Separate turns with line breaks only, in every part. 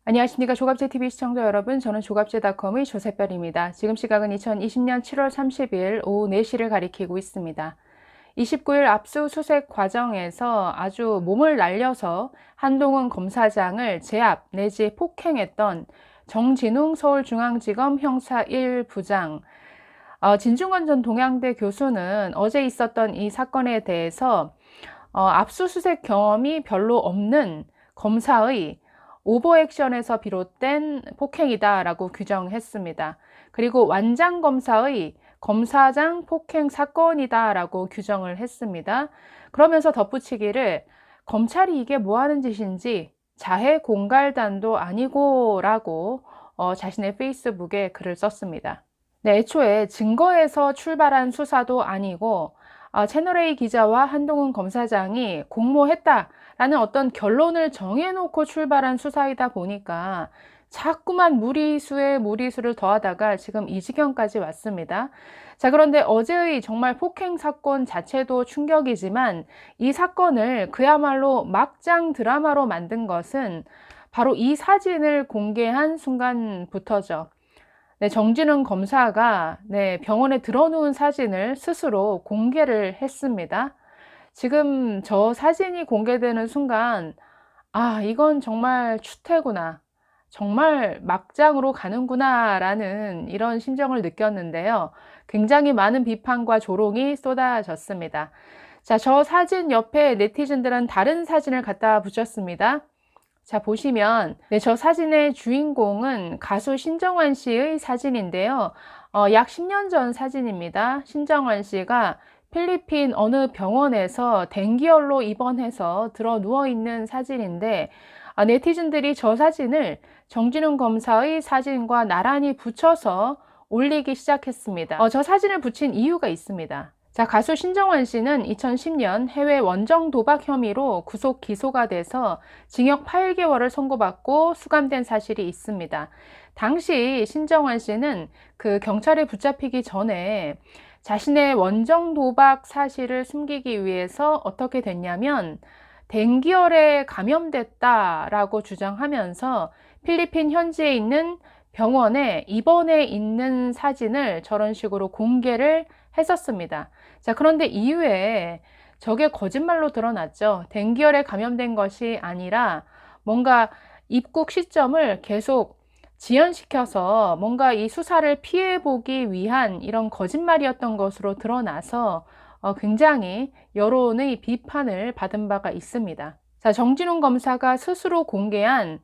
안녕하십니까. 조갑제TV 시청자 여러분, 저는 조갑제닷컴의 조세별입니다. 지금 시각은 2020년 7월 30일 오후 4시를 가리키고 있습니다. 29일 압수수색 과정에서 아주 몸을 날려서 한동훈 검사장을 제압 내지 폭행했던 정진웅 서울중앙지검 형사 1부장, 진중권 전 동양대 교수는 어제 있었던 이 사건에 대해서 압수수색 경험이 별로 없는 검사의 오버액션에서 비롯된 폭행이다라고 규정했습니다. 그리고 완장검사의 검사장 폭행 사건이다라고 규정을 했습니다. 그러면서 덧붙이기를 검찰이 이게 뭐 하는 짓인지 자해 공갈단도 아니고 라고 자신의 페이스북에 글을 썼습니다. 네, 애초에 증거에서 출발한 수사도 아니고 채널A 기자와 한동훈 검사장이 공모했다라는 어떤 결론을 정해놓고 출발한 수사이다 보니까 자꾸만 무리수에 무리수를 더하다가 지금 이 지경까지 왔습니다. 자, 그런데 어제의 정말 폭행 사건 자체도 충격이지만 이 사건을 그야말로 막장 드라마로 만든 것은 바로 이 사진을 공개한 순간부터죠. 네, 정진웅 검사가 병원에 들어놓은 사진을 스스로 공개를 했습니다. 지금 저 사진이 공개되는 순간, 이건 정말 추태구나. 정말 막장으로 가는구나 라는 이런 심정을 느꼈는데요. 굉장히 많은 비판과 조롱이 쏟아졌습니다. 자, 저 사진 옆에 네티즌들은 다른 사진을 갖다 붙였습니다. 자, 보시면 저 사진의 주인공은 가수 신정환 씨의 사진인데요. 약 10년 전 사진입니다. 신정환 씨가 필리핀 어느 병원에서 댕기열로 입원해서 들어 누워 있는 사진인데 네티즌들이 저 사진을 정진웅 검사의 사진과 나란히 붙여서 올리기 시작했습니다. 저 사진을 붙인 이유가 있습니다. 자, 가수 신정환 씨는 2010년 해외 원정 도박 혐의로 구속 기소가 돼서 징역 8개월을 선고받고 수감된 사실이 있습니다. 당시 신정환 씨는 그 경찰에 붙잡히기 전에 자신의 원정 도박 사실을 숨기기 위해서 어떻게 됐냐면 댕기열에 감염됐다라고 주장하면서 필리핀 현지에 있는 병원에 입원해 있는 사진을 저런 식으로 공개를 했었습니다. 자, 그런데 이후에 저게 거짓말로 드러났죠. 댕기열에 감염된 것이 아니라 뭔가 입국 시점을 계속 지연시켜서 뭔가 이 수사를 피해보기 위한 이런 거짓말이었던 것으로 드러나서 굉장히 여론의 비판을 받은 바가 있습니다. 자, 정진웅 검사가 스스로 공개한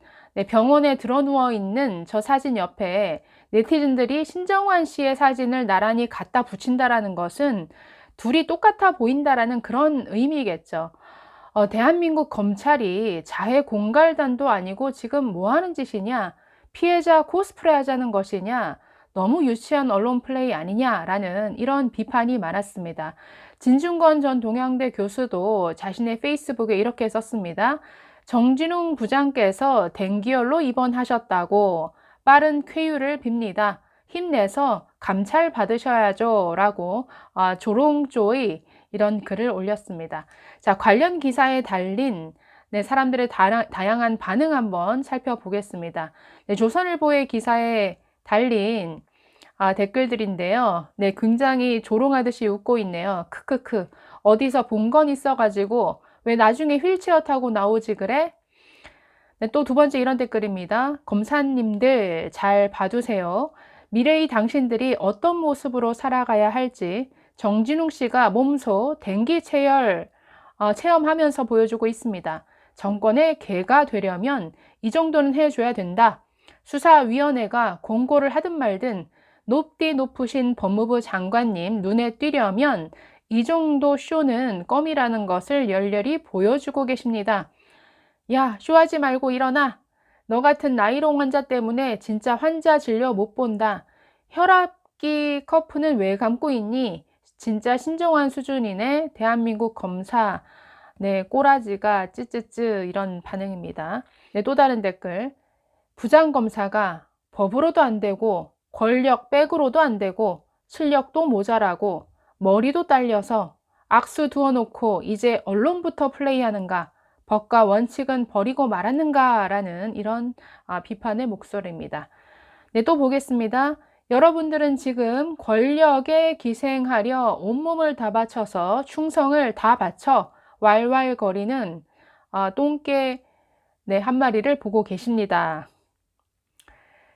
병원에 들어누워 있는 저 사진 옆에 네티즌들이 신정환 씨의 사진을 나란히 갖다 붙인다라는 것은 둘이 똑같아 보인다라는 그런 의미겠죠. 대한민국 검찰이 자해 공갈단도 아니고 지금 뭐 하는 짓이냐? 피해자 코스프레 하자는 것이냐? 너무 유치한 언론 플레이 아니냐라는 이런 비판이 많았습니다. 진중권 전 동양대 교수도 자신의 페이스북에 이렇게 썼습니다. 정진웅 부장께서 댕기열로 입원하셨다고 빠른 쾌유를 빕니다. 힘내서 감찰 받으셔야죠 라고 조롱조의 이런 글을 올렸습니다. 자, 관련 기사에 달린 사람들의 다양한 반응 한번 살펴보겠습니다. 조선일보의 기사에 달린 댓글들인데요. 굉장히 조롱하듯이 웃고 있네요. 크크크. 어디서 본 건 있어가지고 왜 나중에 휠체어 타고 나오지 그래? 또 두 번째 이런 댓글입니다. 검사님들 잘 봐두세요. 미래의 당신들이 어떤 모습으로 살아가야 할지 정진웅 씨가 몸소 댕기 체험하면서 보여주고 있습니다. 정권의 개가 되려면 이 정도는 해줘야 된다. 수사위원회가 공고를 하든 말든 높디 높으신 법무부 장관님 눈에 띄려면 이 정도 쇼는 껌이라는 것을 열렬히 보여주고 계십니다. 야, 쇼하지 말고 일어나. 너 같은 나이롱 환자 때문에 진짜 환자 진료 못 본다. 혈압기 커프는 왜 감고 있니? 진짜 신정환 수준이네. 대한민국 검사. 꼬라지가 찌찌찌 이런 반응입니다. 또 다른 댓글. 부장검사가 법으로도 안 되고 권력 백으로도 안 되고 실력도 모자라고 머리도 딸려서 악수 두어놓고 이제 언론부터 플레이하는가? 법과 원칙은 버리고 말았는가라는 이런 비판의 목소리입니다. 네, 또 보겠습니다. 여러분들은 지금 권력에 기생하려 온몸을 다 바쳐서 충성을 다 바쳐 왈왈거리는 똥개 한 마리를 보고 계십니다.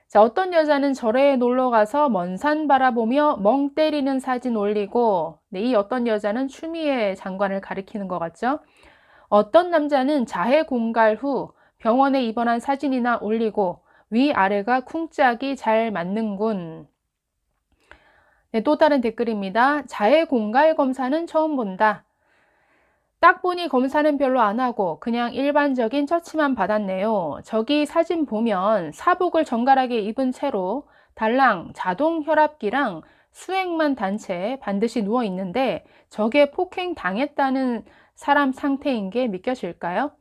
자, 어떤 여자는 절에 놀러 가서 먼 산 바라보며 멍 때리는 사진 올리고, 이 어떤 여자는 추미애 장관을 가리키는 것 같죠? 어떤 남자는 자해 공갈 후 병원에 입원한 사진이나 올리고 위아래가 쿵짝이 잘 맞는군. 네, 또 다른 댓글입니다. 자해 공갈 검사는 처음 본다. 딱 보니 검사는 별로 안 하고 그냥 일반적인 처치만 받았네요. 저기 사진 보면 사복을 정갈하게 입은 채로 달랑 자동 혈압기랑 수액만 단 채 반드시 누워 있는데 저게 폭행 당했다는 사람 상태인 게 믿겨질까요?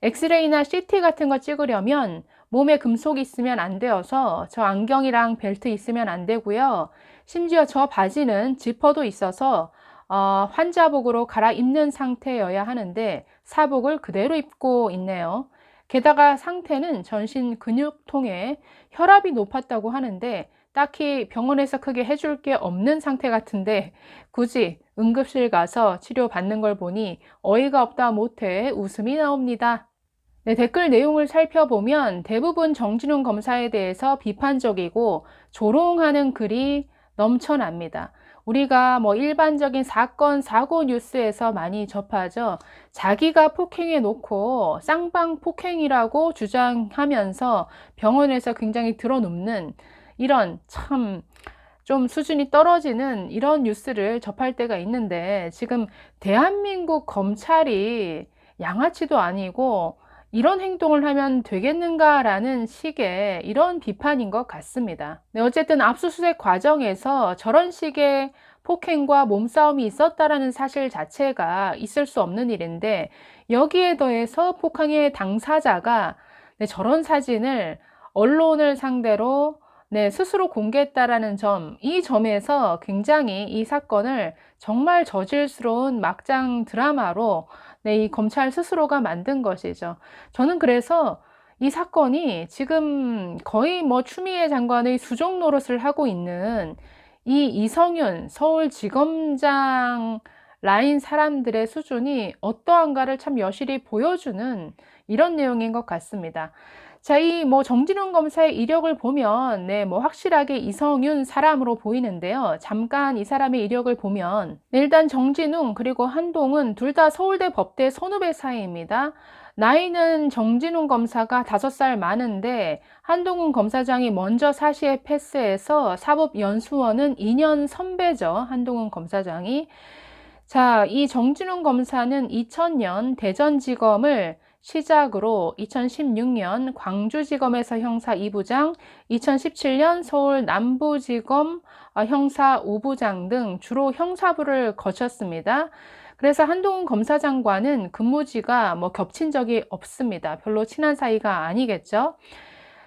엑스레이나 CT 같은 거 찍으려면 몸에 금속이 있으면 안 되어서 저 안경이랑 벨트 있으면 안 되고요. 심지어 저 바지는 지퍼도 있어서 환자복으로 갈아입는 상태여야 하는데 사복을 그대로 입고 있네요. 게다가 상태는 전신 근육통에 혈압이 높았다고 하는데 딱히 병원에서 크게 해줄 게 없는 상태 같은데 굳이 응급실 가서 치료받는 걸 보니 어이가 없다 못해 웃음이 나옵니다. 네, 댓글 내용을 살펴보면 대부분 정진웅 검사에 대해서 비판적이고 조롱하는 글이 넘쳐납니다. 우리가 일반적인 사건, 사고 뉴스에서 많이 접하죠. 자기가 폭행해 놓고 쌍방 폭행이라고 주장하면서 병원에서 굉장히 드러눕는 이런 참 좀 수준이 떨어지는 이런 뉴스를 접할 때가 있는데 지금 대한민국 검찰이 양아치도 아니고 이런 행동을 하면 되겠는가라는 식의 이런 비판인 것 같습니다. 네, 어쨌든 압수수색 과정에서 저런 식의 폭행과 몸싸움이 있었다라는 사실 자체가 있을 수 없는 일인데 여기에 더해서 폭행의 당사자가 저런 사진을 언론을 상대로 스스로 공개했다라는 점, 이 점에서 굉장히 이 사건을 정말 저질스러운 막장 드라마로 이 검찰 스스로가 만든 것이죠. 저는 그래서 이 사건이 지금 거의 추미애 장관의 수종 노릇을 하고 있는 이 이성윤 서울지검장 라인 사람들의 수준이 어떠한가를 참 여실히 보여주는 이런 내용인 것 같습니다. 자, 이 정진웅 검사의 이력을 보면 확실하게 이성윤 사람으로 보이는데요. 잠깐 이 사람의 이력을 보면 일단 정진웅 그리고 한동훈 둘 다 서울대 법대 선후배 사이입니다. 나이는 정진웅 검사가 5살 많은데 한동훈 검사장이 먼저 사시에 패스해서 사법연수원은 2년 선배죠. 한동훈 검사장이. 자, 이 정진웅 검사는 2000년 대전지검을 시작으로 2016년 광주지검에서 형사 2부장, 2017년 서울 남부지검 형사 5부장 등 주로 형사부를 거쳤습니다. 그래서 한동훈 검사장과는 근무지가 겹친 적이 없습니다. 별로 친한 사이가 아니겠죠.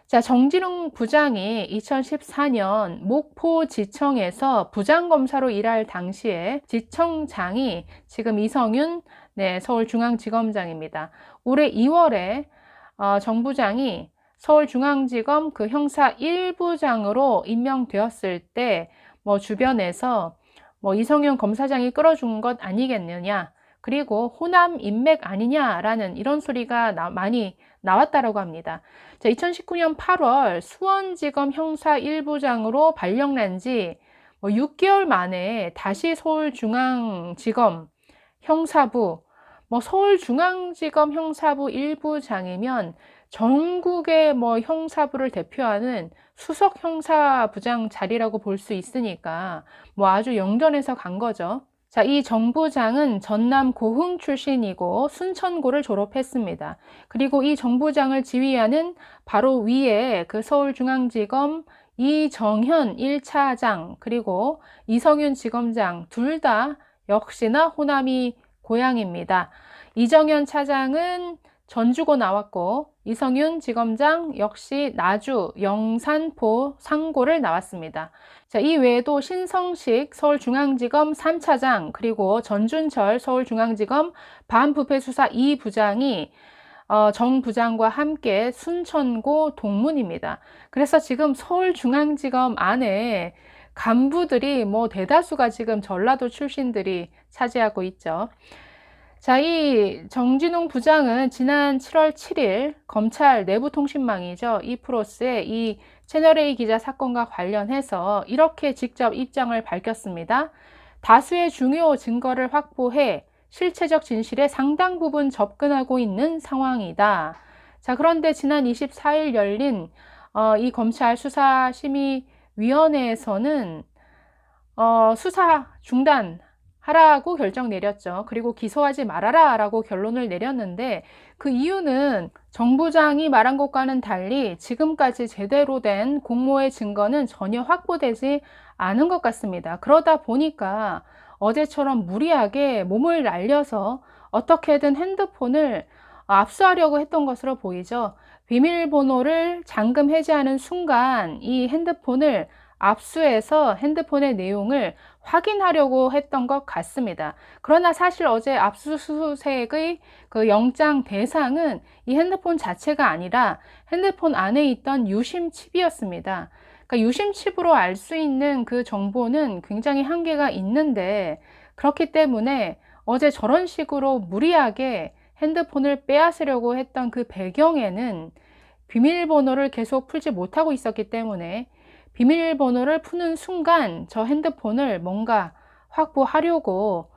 자, 정진웅 부장이 2014년 목포지청에서 부장검사로 일할 당시에 지청장이 지금 이성윤 서울중앙지검장입니다. 올해 2월에 정 부장이 서울중앙지검 그 형사 1부장으로 임명되었을 때 주변에서 이성윤 검사장이 끌어준 것 아니겠느냐, 그리고 호남 인맥 아니냐라는 이런 소리가 많이 나왔다라고 합니다. 자, 2019년 8월 수원지검 형사 1부장으로 발령난 지 6개월 만에 다시 서울중앙지검 형사부, 서울중앙지검 형사부 1부장이면 전국의 형사부를 대표하는 수석 형사부장 자리라고 볼 수 있으니까 아주 영전에서 간 거죠. 자, 이 정 부장은 전남 고흥 출신이고 순천고를 졸업했습니다. 그리고 이 정 부장을 지휘하는 바로 위에 그 서울중앙지검 이정현 1차장 그리고 이성윤 지검장 둘 다 역시나 호남이 고향입니다. 이정현 차장은 전주고 나왔고, 이성윤 지검장 역시 나주 영산포 상고를 나왔습니다. 자, 이 외에도 신성식 서울중앙지검 3차장 그리고 전준철 서울중앙지검 반부패수사 2부장이 정 부장과 함께 순천고 동문입니다. 그래서 지금 서울중앙지검 안에 간부들이 뭐 대다수가 지금 전라도 출신들이 차지하고 있죠. 자, 이 정진웅 부장은 지난 7월 7일 검찰 내부통신망이죠. 이프로스의 이 채널A 기자 사건과 관련해서 이렇게 직접 입장을 밝혔습니다. 다수의 중요 증거를 확보해 실체적 진실에 상당 부분 접근하고 있는 상황이다. 자, 그런데 지난 24일 열린 이 검찰 수사심의위원회에서는 수사 중단하라고 결정 내렸죠. 그리고 기소하지 말아라 라고 결론을 내렸는데 그 이유는 정 부장이 말한 것과는 달리 지금까지 제대로 된 공모의 증거는 전혀 확보되지 않은 것 같습니다. 그러다 보니까 어제처럼 무리하게 몸을 날려서 어떻게든 핸드폰을 압수하려고 했던 것으로 보이죠. 비밀번호를 잠금 해제하는 순간 이 핸드폰을 압수해서 핸드폰의 내용을 확인하려고 했던 것 같습니다. 그러나 사실 어제 압수수색의 그 영장 대상은 이 핸드폰 자체가 아니라 핸드폰 안에 있던 유심 칩이었습니다. 그러니까 유심 칩으로 알 수 있는 그 정보는 굉장히 한계가 있는데 그렇기 때문에 어제 저런 식으로 무리하게 핸드폰을 빼앗으려고 했던 그 배경에는 비밀번호를 계속 풀지 못하고 있었기 때문에 비밀번호를 푸는 순간 저 핸드폰을 뭔가 확보하려고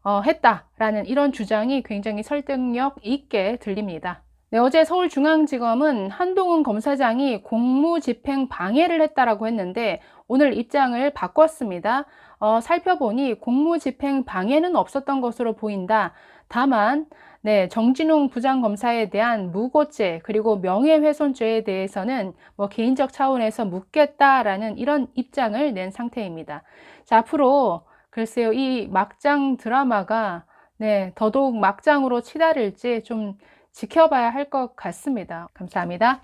했다라는 이런 주장이 굉장히 설득력 있게 들립니다. 네, 어제 서울중앙지검은 한동훈 검사장이 공무집행 방해를 했다라고 했는데 오늘 입장을 바꿨습니다. 살펴보니 공무집행 방해는 없었던 것으로 보인다. 다만 네, 정진웅 부장검사에 대한 무고죄 그리고 명예훼손죄에 대해서는 뭐 개인적 차원에서 묻겠다라는 이런 입장을 낸 상태입니다. 자, 앞으로 글쎄요, 이 막장 드라마가 네, 더더욱 막장으로 치달을지 좀 지켜봐야 할 것 같습니다. 감사합니다.